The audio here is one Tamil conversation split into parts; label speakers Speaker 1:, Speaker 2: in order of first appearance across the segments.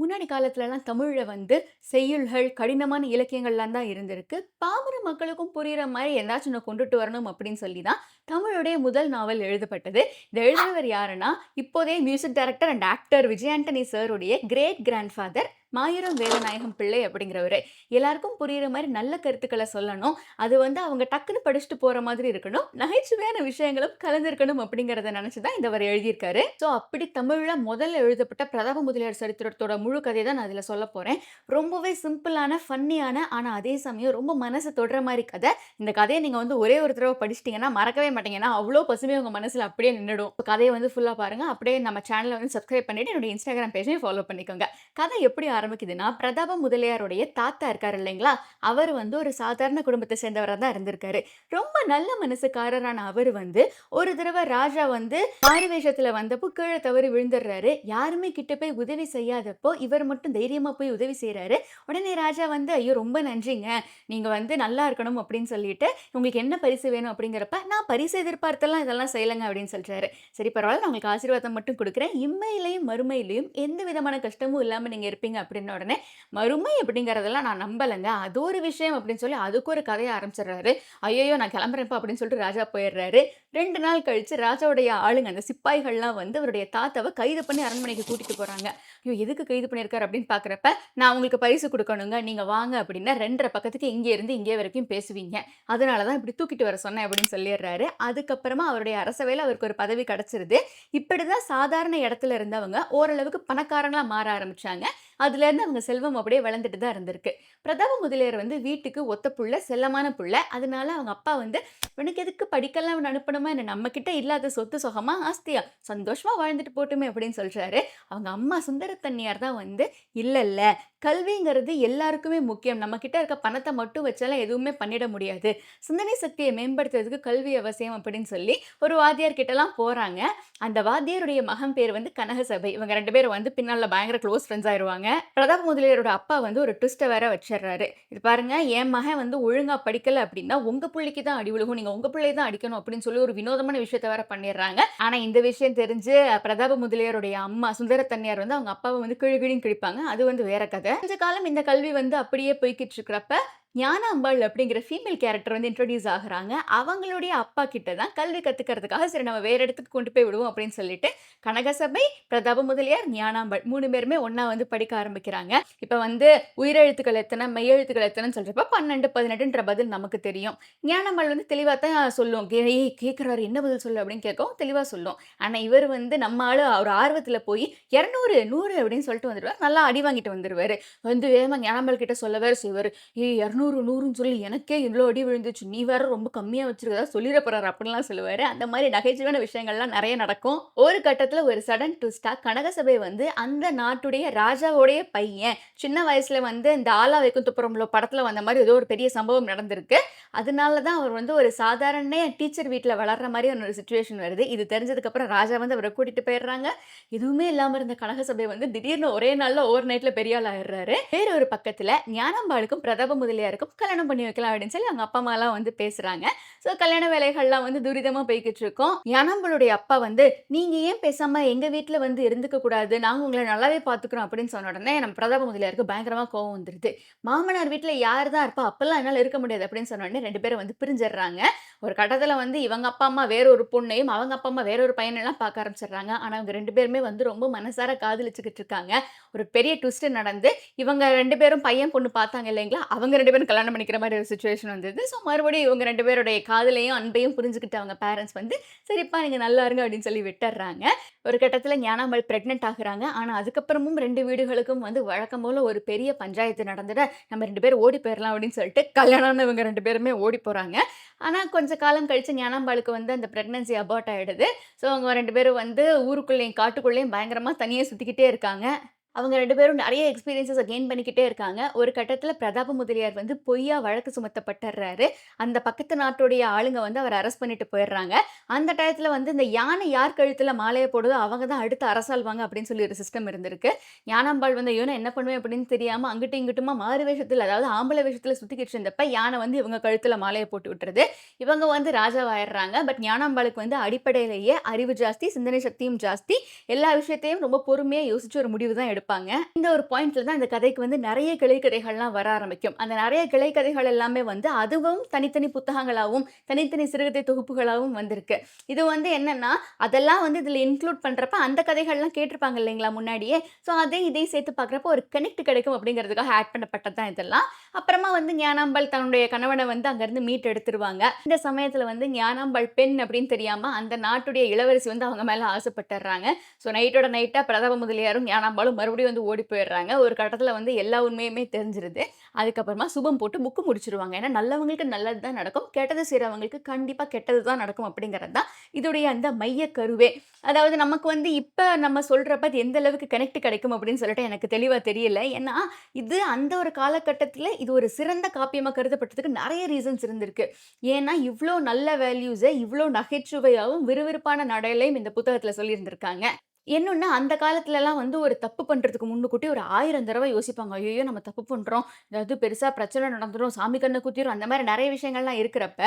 Speaker 1: முன்னாடி காலத்துலலாம் தமிழ்ல வந்து செய்யுள்கள், கடினமான இலக்கியங்கள்லாம் தான் இருந்திருக்கு. பாமர மக்களுக்கும் புரியிற மாரி ஏதாச்சும் ஒண்ணு கொண்டுட்டு வரணும் அப்படின்னு சொல்லி தான் தமிழுடைய முதல் நாவல் எழுதப்பட்டது. இத எழுதினவர் யாருன்னா, இப்போதைய music director and actor Vijay Antony சாருடைய கிரேட் கிராண்ட்ஃபாதர் மாயூரம் வேதநாயகம் பிள்ளை அப்படிங்கிறவரு. எல்லாருக்கும் புரியிற மாரி நல்ல கருத்துக்கள சொல்லணும். அது வந்து அவங்க டக்குன்னு படிச்சுட்டு போற மாதிரி இருக்கணும். நகைச்சுவையான விஷயங்களும் கலந்திருக்கணும் அப்படிங்கிறத நெனச்சு தான் இத அவரு எழுதியிருக்காரு. ஸோ அப்படி தமிழ்ல முதல்ல எழுதப்பட்ட பிரதாப முதலியார் சரித்திரத்தோட முழு கதைய தான் நான் இதுல சொல்லப் போறேன். ரொம்பவே சிம்பிளான, ஃபன்னியான ஆனா அதே சமயம் ரொம்ப மனச தொடுற மாரி கதை. இந்த கதைய நீங்க வந்து ஒரே ஒரு தடவ படிச்சிட்டீங்கன்னா மறக்கவே மாட்டீங்க. ஏன்னா அவ்ளோ பசுமையா உங்க மனசுல அப்படியே நின்னுடும். கதைய வந்து ஃபுல்லா பாருங்க. அப்படியே நம்ம சேனல வந்து சப்ஸ்கிரைப் பண்ணிட்டு என்னோட Instagram பேஜையும் ஃபாலோ பண்ணிக்கோங்க. கதை எப்படி ஆரம்பிக்குதுன்னா, பிரதாப முதலியாருடைய தாத்தா இருக்காரு இல்லைங்களா? அவரு வந்து ஒரு சாதாரண குடும்பத்த சேர்ந்தவரா தான் இருந்திருக்காரு. ரொம்ப நல்ல மனசுக்காரரான அவரு வந்து ஒரு தடவ ராஜா வந்து மாறு வேஷத்துல வந்தப்போ கீழ தவறி விழுந்துடுறாரு. யாருமே கிட்ட போய் உதவி செய்யாதப்போ, இவர் மட்டும் தைரியமா போய் உதவி செய்றாரு. உடனே ராஜா வந்து, "ஐயோ! ரொம்ப நன்றிங்க. நீங்க வந்து நல்லா இருக்கணும்" அப்படின்னு சொல்லிட்டு, "உங்களுக்கு என்ன பரிசு வேணும்?" அப்படிங்கிறப்ப, "நான் பரிசு எதிர்பார்த்தெல்லாம் இதெல்லாம் செய்யலங்க" அப்படின்னு சொல்றாரு. "சரி பரவால்ல. நான் உங்களுக்கு ஆசீர்வாதம் மட்டும் குடுக்குறேன். இம்மையிலயும், மறுமையிலயும் எந்த விதமான கஷ்டமும் இல்லாம நீங்க இருப்பீங்க" அப்படின்ன உடனே, "மறுமை அப்படிங்கிறதெல்லாம் நான் நம்பலங்க. அது ஒரு விஷயம்" அப்படின்னு சொல்லி அதுக்கு ஒரு கதைய ஆரம்பிச்சுடுறாரு. "ஐயய்யோ! நான் கிளம்புறேன்ப்பா" அப்படின்னு சொல்லிட்டு ராஜா போயிடுறாரு. 2 நாள் கழிச்சு ராஜாவுடைய ஆளுங்க, அந்த சிப்பாய்கள்லாம் வந்து அவருடைய தாத்தாவ கைது பண்ணி அரண்மனைக்கு கூட்டிட்டு போறாங்க. ஐயோ! எதுக்கு கைது பண்ணியிருக்காரு அப்படின்னு பார்க்குறப்ப, "நான் உங்களுக்கு பரிசு குடுக்கணுங்க. நீங்க வாங்க" அப்படின்னா 2 1/2 பக்கத்துக்கு இங்கே இருந்து இங்கே வரைக்கும் பேசுவீங்க. அதனால தான் இப்படி தூக்கிட்டு வர சொன்னேன் அப்படின்னு சொல்லிடுறாரு. அதுக்கப்புறமா அவருடைய அரசவையில அவருக்கு ஒரு பதவி கிடைச்சிருது. இப்படிதான் சாதாரண இடத்துல இருந்தவங்க ஓரளவுக்கு பணக்காரங்களா மாற ஆரம்பிச்சாங்க. அதுலேருந்து அவங்க செல்வம் அப்படியே வளர்ந்துட்டு தான் இருந்திருக்கு. பிரதாப முதலியார் வந்து வீட்டுக்கு ஒத்த புள்ள, செல்லமான புள்ள. அதனால அவங்க அப்பா வந்து, "இவனுக்கு எதுக்கு படிக்கலாம் இவன அனுப்பணுமா என்ன? நம்மகிட்ட இல்லாத சொத்து சுகமா, ஆஸ்தியா? சந்தோஷமா வாழ்ந்துட்டு போட்டுமே" அப்படின்னு சொல்றாரு. அவங்க அம்மா சுந்தரத்தன்னியார் தான் வந்து, "இல்ல இல்ல கல்விங்கிறது எல்லாருக்குமே முக்கியம். நம்ம கிட்ட இருக்க பணத்த மட்டும் வச்சாலாம் எதுவுமே பண்ணிட முடியாது. சிந்தனை சக்திய மேம்படுத்துறதுக்கு கல்வி அவசியம்" அப்படின்னு சொல்லி ஒரு வாத்தியார் கிட்டலாம் போறாங்க. அந்த வாத்தியாருடைய மகன் பேர் வந்து கனகசபை. இவங்க 2 பேரும் வந்து பின்னால பயங்கர க்ளோஸ் ஃப்ரெண்ட்ஸ் ஆயிருவாங்க. பிரதாப முதலியாரோட அப்பா வந்து ஒரு ட்விஸ்ட்ட வேற வச்சுர்றாரு. "இது பாருங்க, என் மகன் வந்து ஒழுங்கா படிக்கல அப்படின்னா, உங்க புள்ளைக்கு தான் அடி விழுகும். நீங்க உங்க புள்ளைய தான் அடிக்கணும்" அப்படின்னு சொல்லி ஒரு வினோதமான விஷயத்த வேற பண்ணிர்றாங்க. ஆனா இந்த விஷயம் தெரிஞ்சு பிரதாப முதலியாருடைய அம்மா சுந்தரத்தன்னியார் வந்து அவங்க அப்பாவ வந்து கிழு கிழுன்னு கிழிப்பாங்க. அது வந்து வேற கதை. கொஞ்ச காலம் இந்த கல்வி வந்து அப்படியே போய்க்கிட்டு இருக்கிறப்ப, ஞானாம்பாள் அப்படிங்கிற ஃபீமேல் கேரக்டர் வந்து இன்ட்ரோடியூஸ் ஆகுறாங்க. அவங்களுடைய அப்பா கிட்ட தான் கல்வி கத்துக்கிறதுக்காக, சரி நம்ம வேற இடத்துக்கு கொண்டு போய் விடுவோம் அப்படின்னு சொல்லிட்டு, கனகசபை, பிரதாப முதலியார், ஞானாம்பாள் 3 பேருமே ஒண்ணா வந்து படிக்க ஆரம்பிக்கிறாங்க. இப்ப வந்து உயிரெழுத்துக்கள் எத்தன, மெய்யெழுத்துக்கள் எத்தனன்னு சொல்றப்ப 12, 18ன்ற பதில் நமக்கு தெரியும். ஞானாம்பாள் வந்து தெளிவா தான் சொல்லும். "ஏய் கேட்கிறாரு என்ன பதில் சொல்லு" அப்படின்னு கேட்கவும் தெளிவா சொல்லும். ஆனா இவர் வந்து நம்ம ஆளு ஒரு ஆர்வத்துல போய் 200, 100 அப்படின்னு சொல்லிட்டு வந்துருவாரு. நல்லா அடி வாங்கிட்டு வந்துருவாரு. வந்து வேகமா ஞானாம்பாள் கிட்ட சொல்ல வேற செய்வாரு. "ஏய் 200, 100ன்னு சொல்லி எனக்கே இவ்ளோ அடி விழுந்துச்சு. நீ வேற ரொம்ப கம்மியா வச்சிருக்க. ஏதாவது சொல்லிற போறாரு" அப்படின்லாம் சொல்லுவாரு. அந்த மாரி நகைச்சுவையான விஷயங்கள்லாம் நெறைய நடக்கும். ஒரு கட்டத்துல ஒரு சடன் ட்விஸ்ட்டா கனகசபை வந்து அந்த நாட்டுடைய ராஜாவோடைய பையன். சின்ன வயசுல வந்து இந்த "ஆலா வைக்கும் துப்புரம்புல" படத்துல வந்த மாரி ஏதோ ஒரு பெரிய சம்பவம் நடந்திருக்கு. அதனால தான் அவர் வந்து ஒரு சாதாரண டீச்சர் வீட்ல வளர்ற மாரி ஒரு சிச்சுவேஷன் வருது. இது தெரிஞ்சதுக்கு அப்புறம் ராஜா வந்து அவர கூட்டிட்டு போயிடுறாங்க. எதுவுமே இல்லாம இருந்த கனகசபை வந்து திடீர்னு ஒரே நாள்ல ஓவர் நைட்ல பெரிய ஆள் ஆயிடுறாரு. வேற ஒரு பக்கத்துல ஞானாம்பாளுக்கும் பிரதாப முதலியாருக்கும் கல்யாணம் பண்ணி வைக்கலாம் அப்படின்னு சொல்லி அவங்க அப்பா அம்மாலாம் வந்து பேசுறாங்க. ஸோ கல்யாண வேலைகள்லாம் வந்து துரிதமா போய்க்கிட்டு இருக்கும். ஞானாம்பாளுடைய அப்பா வந்து, "நீங்க ஏன் பேசாம எங்க வீட்ல வந்து இருந்துக்க கூடாது? நாங்க உங்கள நல்லாவே பார்த்துக்கிறோம்" அப்படின்னு சொன்ன உடனே நம்ம பிரதாப முதலியாருக்கு பயங்கரமா கோவம் வந்துருது. மாமனார் வீட்ல யார் தான் இருப்பா? அப்பலாம் என்னால இருக்க முடியாது அப்படின்னு சொன்ன உடனே 2 பேரும் வந்து பிரிஞ்சிடுறாங்க. ஒரு கட்டத்துல வந்து இவங்க அப்பா, அம்மா வேற ஒரு பொண்ணையும், அவங்க அப்பா, அம்மா வேற ஒரு பையனைலாம் பார்க்க ஆரம்பிச்சுடுறாங்க. ஆனா இவங்க 2 பேருமே வந்து ரொம்ப மனசார காதலிச்சுக்கிட்டு இருக்காங்க. ஒரு பெரிய ட்விஸ்ட் நடந்து, இவங்க 2 பேரும் பையன், பொண்ணு பார்த்தாங்க இல்லைங்களா? அவங்க 2 பேரும் கல்யாணம் பண்ணிக்கிற மாரி ஒரு சிச்சுவேஷன் வந்தது. ஸோ மறுபடியும் இவங்க 2 பேருடைய காதலையும், அன்பையும் புரிஞ்சுகிட்ட அவங்க பேரண்ட்ஸ் வந்து, "சரிப்பா நீங்க நல்லா இருங்க" அப்படின்னு சொல்லி விட்டுர்றாங்க. ஒரு கட்டத்துல ஞானாம்பாள் பிரெக்னன்ட் ஆகுறாங்க. ஆனா அதுக்கப்புறமும் 2 வீடுகளுக்கும் வந்து வழக்கம் போல ஒரு பெரிய பஞ்சாயத்து நடந்துட, "நம்ம 2 பேரும் ஓடி போயிரலாம்" அப்படின்னு சொல்லிட்டு கல்யாணம்னு இவங்க 2 பேருமே ஓடி போறாங்க. ஆனா கொஞ்ச காலம் கழிச்சு ஞானாம்பாளுக்கு வந்து அந்த பிரெக்னன்சி அபார்ட் ஆயிடுது. ஸோ அவங்க 2 பேரும் வந்து ஊருக்குள்ளேயும், காட்டுக்குள்ளேயும் பயங்கரமா தனியா சுத்திக்கிட்டே இருக்காங்க. அவங்க 2 பேரும் நெறைய எக்ஸ்பீரியன்ஸஸ கெயின் பண்ணிக்கிட்டே இருக்காங்க. ஒரு கட்டத்தில பிரதாப முதலியார் வந்து பொய்யா வழக்கு சுமத்தப்பட்டுர்றாரு. அந்த பக்கத்து நாட்டுடைய ஆளுங்க வந்து அவர அரெஸ்ட் பண்ணிட்டு போயிர்றாங்க. அந்த டயத்தில வந்து இந்த யானை யார் கழுத்தில மாலைய போடுதோ, அவங்க தான் அடுத்து அரசாள்வாங்க அப்படின்னு சொல்லி ஒரு சிஸ்டம் இருந்திருக்கு. ஞானாம்பாள் வந்து, ஐயோ! நான் என்ன பண்ணுவேன் அப்படின்னு தெரியாம அங்கிட்டும் இங்கிட்டுமா மாறு வேஷத்தில, அதாவது ஆம்பள வேஷத்தில சுத்திக்கிட்டு இருந்தப்ப, யானை வந்து இவங்க கழுத்தில மாலைய போட்டு விட்டுருது. இவங்க வந்து ராஜாவாயிர்றாங்க. பட் ஞானாம்பாளுக்கு வந்து அடிப்படையிலேயே அறிவு ஜாஸ்தி, சிந்தனை சக்தியும் ஜாஸ்தி. எல்லா விஷயத்தையும் ரொம்ப பொறுமையா யோசிச்சு ஒரு முடிவு தான் எடுப்பாங்க. வைப்பாங்க. இந்த ஒரு பாயிண்ட்ல தான் இந்த கதைக்கு வந்து நெறைய கிளை கதைகள்லாம் வர ஆரம்பிக்கும். அந்த நெறைய கிளை கதைகள் எல்லாமே வந்து அதுவும் தனித்தனி புத்தகங்களாவும், தனித்தனி சிறுகதை தொகுப்புகளாவும் வந்திருக்கு. இது வந்து என்னன்னா, அதெல்லாம் வந்து இதில இன்க்ளூட் பண்றப்ப அந்த கதைகள்லாம் கேட்டிருப்பாங்க இல்லைங்களா முன்னாடியே. ஸோ அதையும் இதையும் சேர்த்து பார்க்குறப்போ ஒரு கனெக்ட் கிடைக்கும் அப்படிங்கிறதுக்காக ஆட் பண்ணப்பட்டது தான் இதெல்லாம். அப்புறமா வந்து ஞானாம்பாள் தன்னுடைய கணவன வந்து அங்கருந்து மீட்டு எடுத்துருவாங்க. இந்த சமயத்தில வந்து ஞானாம்பாள் பெண் அப்படின்னு தெரியாம அந்த நாட்டுடைய இளவரசி வந்து அவங்க மேல ஆசைப்பட்டுர்றாங்க. ஸோ நைட்டோட நைட்டா பிரதாப முதலியாரும் ஞானாம்பாளும் மறுபடியும் வந்து ஓடி போயிடுறாங்க. ஒரு கட்டத்தில வந்து எல்லா உண்மையுமே தெரிஞ்சிருது. அதுக்கப்புறமா சுபம் போட்டு புக்கு முடிச்சுருவாங்க. ஏன்னா நல்லவங்களுக்கு நல்லது தான் நடக்கும். கெட்டது செய்றவங்களுக்கு கண்டிப்பா கெட்டது தான் நடக்கும் அப்படிங்கிறது தான் இதோடைய அந்த மைய கருவே. அதாவது நமக்கு வந்து இப்ப நம்ம சொல்றப்ப அது எந்த அளவுக்கு கனெக்ட் கிடைக்கும் அப்படின்னு சொல்லிட்டு எனக்கு தெளிவா தெரியல. ஏன்னா, இது அந்த ஒரு காலகட்டத்தில இது ஒரு சிறந்த காப்பியமா கருதப்பட்டதுக்கு நெறைய ரீசன்ஸ் இருந்திருக்கு. ஏன்னா, இவ்ளோ நல்ல வேல்யூஸ இவ்ளோ நகைச்சுவையாவும், விறுவிறுப்பான நடையிலயும் இந்த புத்தகத்தில சொல்லியிருந்திருக்காங்க. இன்னொன்னு அந்த காலத்துலலாம் வந்து ஒரு தப்பு பண்றதுக்கு முன்னுக்கூட்டி ஒரு 1000 தடவ யோசிப்பாங்க. ஐய்யயோ! நம்ம தப்பு பண்றோம். ஏதாவது பெருசா பிரச்சனை நடந்துரும். சாமி கண்ண குத்திரும். அந்த மாரி நெறைய விஷயங்கள்லாம் இருக்கிறப்ப,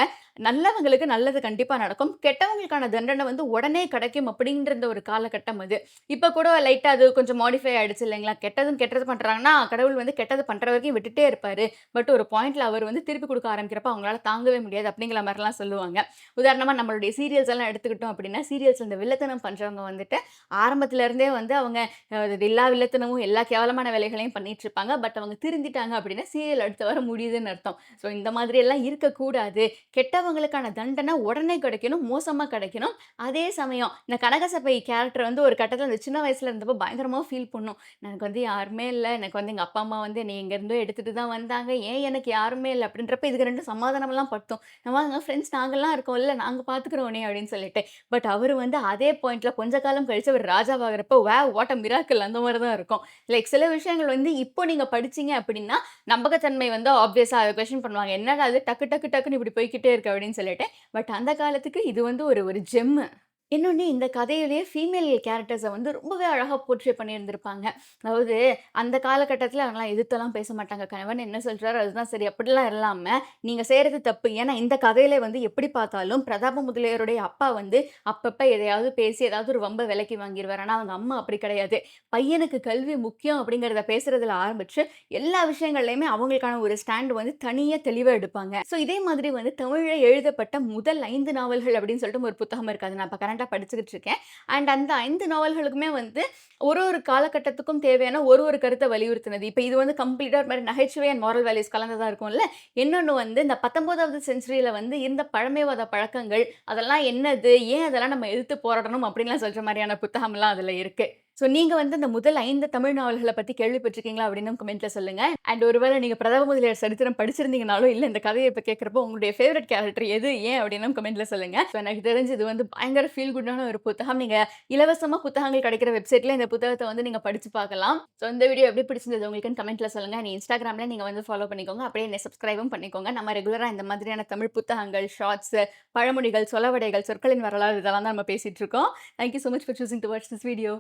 Speaker 1: நல்லவங்களுக்கு நல்லது கண்டிப்பா நடக்கும். கெட்டவங்களுக்கான தண்டனை வந்து உடனே கிடைக்கும் அப்படின்ற இந்த ஒரு காலகட்டம் அது. இப்ப கூட லைட்டா அது கொஞ்சம் மாடிஃபை ஆயிடுச்சு இல்லைங்களா? கெட்டது பண்றாங்கன்னா, கடவுள் வந்து கெட்டது பண்ற வரைக்கும் விட்டுட்டே இருப்பாரு. பட் ஒரு பாயிண்ட்ல அவர் வந்து திருப்பி குடுக்க ஆரம்பிக்கிறப்ப அவங்களால தாங்கவே முடியாது அப்படிங்கிற மாரிலாம் சொல்லுவாங்க. உதாரணமா நம்மளுடைய சீரியல்ஸ் எல்லாம் எடுத்துக்கிட்டோம் அப்படின்னா, சீரியல்ஸ்ல இந்த வில்லத்தனம் பண்றவங்க வந்துட்டு ஆரம்பத்துல இருந்தே வந்து அவங்க எல்லா வில்லத்தனமும், எல்லா கேவலமான வேலைகளையும் பண்ணிட்டுருப்பாங்க. பட் அவங்க திருந்திட்டாங்க அப்படின்னா, சீரியல் அடுத்த வாரம் முடியுதுன்னு அர்த்தம். ஸோ இந்த மாதிரி எல்லாம் இருக்கக்கூடாது. கெட்டவங்களுக்கான தண்டனை உடனே கிடைக்கணும், மோசமா கிடைக்கணும். அதே சமயம் இந்த கனகசபை கேரக்டர் வந்து ஒரு கட்டத்தில அந்த சின்ன வயசுல இருந்தப்போ பயங்கரமா ஃபீல் பண்ணும். எனக்கு வந்து யாருமே இல்ல. எனக்கு வந்து எங்க அப்பா, அம்மா வந்து என்னைய எங்கேருந்தோ எடுத்துட்டு தான் வந்தாங்க. ஏன் எனக்கு யாருமே இல்ல அப்படின்றப்ப இதுக்கு 2 சமாதானம்லாம் படுத்தும். வாங்க ஃப்ரெண்ட்ஸ் நாங்கலாம் இருக்கோம்ல, நாங்க பார்த்துக்குறோம் உன்னைய அப்படின்னு சொல்லிட்டு. பட் அவரு வந்து அதே பாயிண்ட்ல கொஞ்ச காலம் கழிச்சு அவர் ராஜாவாகுறப்போ, வாவ்! வாட் அ மிராக்கிள் அந்த மாரி தான் இருக்கும். லைக் சில விஷயங்கள் வந்து இப்போ நீங்க படிச்சீங்க அப்படின்னா, நம்பகத்தன்மை வந்து ஆப்வியஸா அத கொஸ்டின் பண்ணுவாங்க. என்னடா இது டக்கு டக்கு டக்குன்னு இப்படி போய்க்கிட்டே இருக்கு அப்படின்னு சொல்லிட்டு. பட் அந்த காலத்துக்கு இது வந்து ஒரு ஒரு ஜெம்மு. இன்னொன்னு இந்த கதையிலேயே ஃபீமேல் கேரக்டர்ஸ வந்து ரொம்பவே அழகா போர்ட்ரே பண்ணியிருந்திருப்பாங்க. அதாவது அந்த காலகட்டத்தில அவங்கலாம் எதிர்த்தெல்லாம் பேச மாட்டாங்க. கணவன் என்ன சொல்றாரோ அதுதான் சரி அப்படிலாம் இல்லாம, நீங்க செய்றது தப்பு. ஏன்னா இந்த கதையில வந்து எப்படி பார்த்தாலும் பிரதாப முதலியாருடைய அப்பா வந்து அப்பப்ப எதையாவது பேசி ஏதாவது ஒரு வம்ப விலைக்கு வாங்கிருவாரு. ஆனா அவங்க அம்மா அப்படி கிடையாது. பையனுக்கு கல்வி முக்கியம் அப்படிங்கிறத பேசுறதுல ஆரம்பிச்சு, எல்லா விஷயங்கள்லயுமே அவங்களுக்கான ஒரு ஸ்டாண்ட் வந்து தனியா தெளிவா எடுப்பாங்க. ஸோ இதே மாதிரி வந்து தமிழ்ல எழுதப்பட்ட முதல் 5 நாவல்கள் அப்படின்னு சொல்லிட்டு ஒரு புத்தகம் இருக்கு. அது நான் இப்ப கரண்ட்டா படிச்சுக்கிட்டு இருக்கேன். அண்ட் அந்த 5 நாவல்களுக்குமே வந்து ஒரு ஒரு காலகட்டத்துக்கும் தேவையான ஒரு ஒரு கருத்த வலியுறுத்தினது. இப்ப இது வந்து கம்ப்ளீட்டா ஒரு மாரி நகைச்சுவை அண்ட் மாரல் வேல்யூஸ் கலந்ததா இருக்கும்ல. இன்னொன்னு வந்து இந்த 19வது செஞ்சுரியில வந்து இருந்த பழமைவாத பழக்கங்கள், அதெல்லாம் என்னது? ஏன் அதெல்லாம் நம்ம எதிர்த்து போராடணும்? அப்படின்லாம் சொல்ற மாரியான புத்தகம்லாம் அதுல இருக்கு. ஸோ நீங்க வந்து இந்த முதல் 5 தமிழ் நாவல்கள பத்தி கேள்விப்பட்டுருக்கீங்களா? அப்படின்னு கமெண்ட்ல சொல்லுங்க. அண்ட் ஒருவேள நீங்க பிரதாப முதலியார் சரித்திரம் படிச்சிருந்தீங்கனாலும், இல்ல இந்த கதைய இப்ப கேட்கிறப்போ உங்களுடைய ஃபேவரைட் கேரக்டர் எது? ஏன்? அப்படின்னும் கமெண்ட்ல சொல்லுங்க. ஸோ எனக்கு தெரிஞ்சு இது வந்து பயங்கர ஃபீல் குட்டான ஒரு புத்தகம். நீங்க இலவசமா புத்தகங்கள் கிடைக்கிற வெப்சைட்ல இந்த புத்தகத்த வந்து நீங்க படிச்சு பார்க்கலாம். ஸோ இந்த வீடியோ எப்படி பிடிச்சிருந்தது உங்களுக்குன்னு கமெண்ட்ல சொல்லுங்க. அண்ட் Instagramல நீங்க வந்து ஃபாலோ பண்ணிக்கோங்க. அப்படியே என்ன சப்ஸ்கிரைபும் பண்ணிக்கோங்க. நம்ம ரெகுலரா இந்த மாதிரியான தமிழ் புத்தகங்கள், ஷார்ட்ஸ், பழமொழிகள், சொலவடைகள், சொற்களின் வரலாறு இதெல்லாம் தான் நம்ம பேசிட்டு இருக்கோம். Thank you so much for choosing to watch this video.